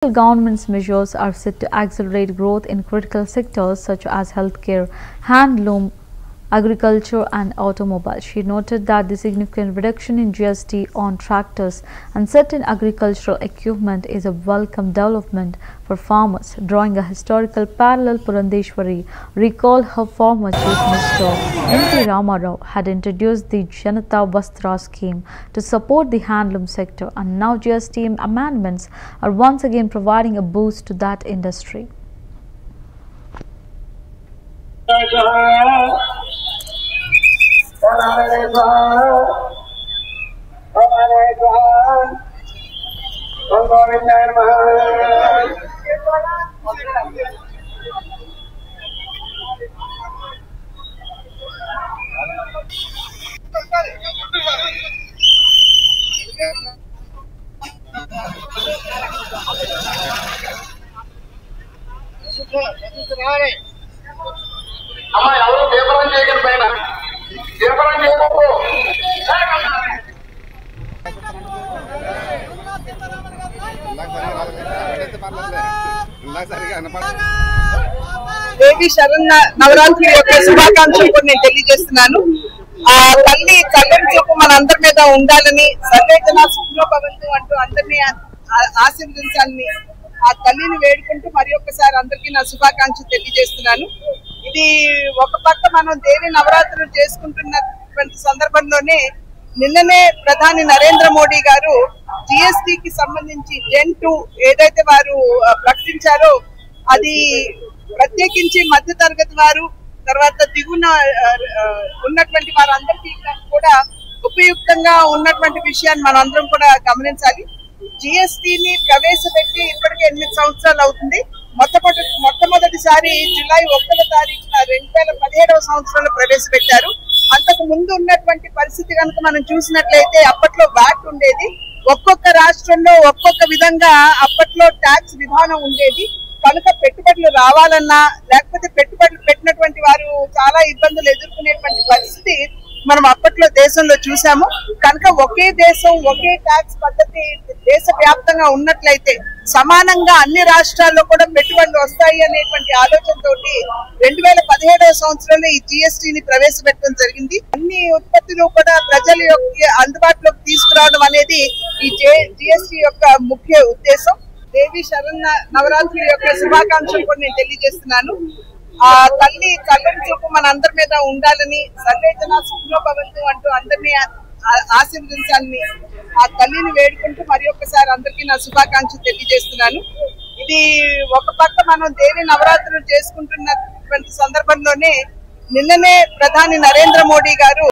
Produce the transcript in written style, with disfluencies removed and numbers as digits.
Government's measures are set to accelerate growth in critical sectors such as healthcare, handloom, agriculture and automobiles. She noted that the significant reduction in GST on tractors and certain agricultural equipment is a welcome development for farmers. Drawing a historical parallel, Purandeshwari recalled her former Chief Minister N.T. Ramarao had introduced the Janata Vastra scheme to support the handloom sector, and now GST amendments are once again providing a boost to that industry. దేవి శరణ నవరాత్రి యొక్క శుభాకాంక్షలు కూడా నేను తెలియజేస్తున్నాను. ఆ తల్లి చల్లని చూపు మనందరి మీద ఉండాలని, సర్వేజన సుఖినో భవంతు అంటూ అందరినీ ఆశీర్వదించాలని ఆ తల్లిని వేడుకుంటూ మరి ఒక్కసారి అందరికీ నా శుభాకాంక్షలు తెలియజేస్తున్నాను. ఇది ఒక పక్క మనం దేవి నవరాత్రులు చేసుకుంటున్నటువంటి సందర్భంలోనే నిన్ననే ప్రధాని నరేంద్ర మోడీ గారు జిఎస్టికి సంబంధించి జెన్ 2 ఏదైతే వారు ప్రకటించారో అది ప్రత్యేకించి మధ్య తరగతి వారు, తర్వాత దిగున ఉన్నటువంటి వారందరికీ కూడా ఉపయుక్తంగా ఉన్నటువంటి విషయాన్ని మనం అందరం కూడా గమనించాలి. జిఎస్టిని ప్రవేశపెట్టి ఇప్పటికే 8 సంవత్సరాలు అవుతుంది. మొట్టమొదటిసారి జూలై 1వ తారీఖున 2017వ సంవత్సరంలో ప్రవేశపెట్టారు. అంతకు ముందు ఉన్నటువంటి పరిస్థితి కనుక మనం చూసినట్లయితే అప్పట్లో వ్యాట్ ఉండేది. ఒక్కొక్క రాష్ట్రంలో ఒక్కొక్క విధంగా అప్పట్లో ట్యాక్స్ విధానం ఉండేది. కనుక పెట్టుబడులు రావాలన్నా లేకపోతే పెట్టుబడులు పెట్టినటువంటి వారు చాలా ఇబ్బందులు ఎదుర్కొనేటువంటి పరిస్థితి మనం అప్పట్లో దేశంలో చూసాము. కనుక ఒకే దేశం ఒకే ట్యాక్స్ పద్ధతి దేశవ్యాప్తంగా ఉన్నట్లయితే సమానంగా అన్ని రాష్ట్రాల్లో కూడా పెట్టుబడులు వస్తాయి అనేటువంటి ఆలోచనతో 2017వ సంవత్సరంలో ఈ జిఎస్టిని ప్రవేశపెట్టడం జరిగింది. అన్ని ఉత్పత్తులు కూడా ప్రజల యొక్క అందుబాటులోకి తీసుకురావడం అనేది ఈ జిఎస్టి యొక్క ముఖ్య ఉద్దేశం. దేవి శరణ నవరాత్రి యొక్క శుభాకాంక్షలు కూడా నేను తెలియజేస్తున్నాను. ఆ తల్లి చల్లని చూపు మనందరి మీద ఉండాలని, సర్వేజన సుఖినో భవంతు అంటూ అందరినీ ఆశీర్వదించాలని ఆ తల్లిని వేడుకుంటూ మరి ఒక్కసారి అందరికీ నా శుభాకాంక్షలు తెలియజేస్తున్నాను. ఇది ఒక పక్క మనం దేవి నవరాత్రులు చేసుకుంటున్నటువంటి సందర్భంలోనే నిన్ననే ప్రధాని నరేంద్ర మోడీ గారు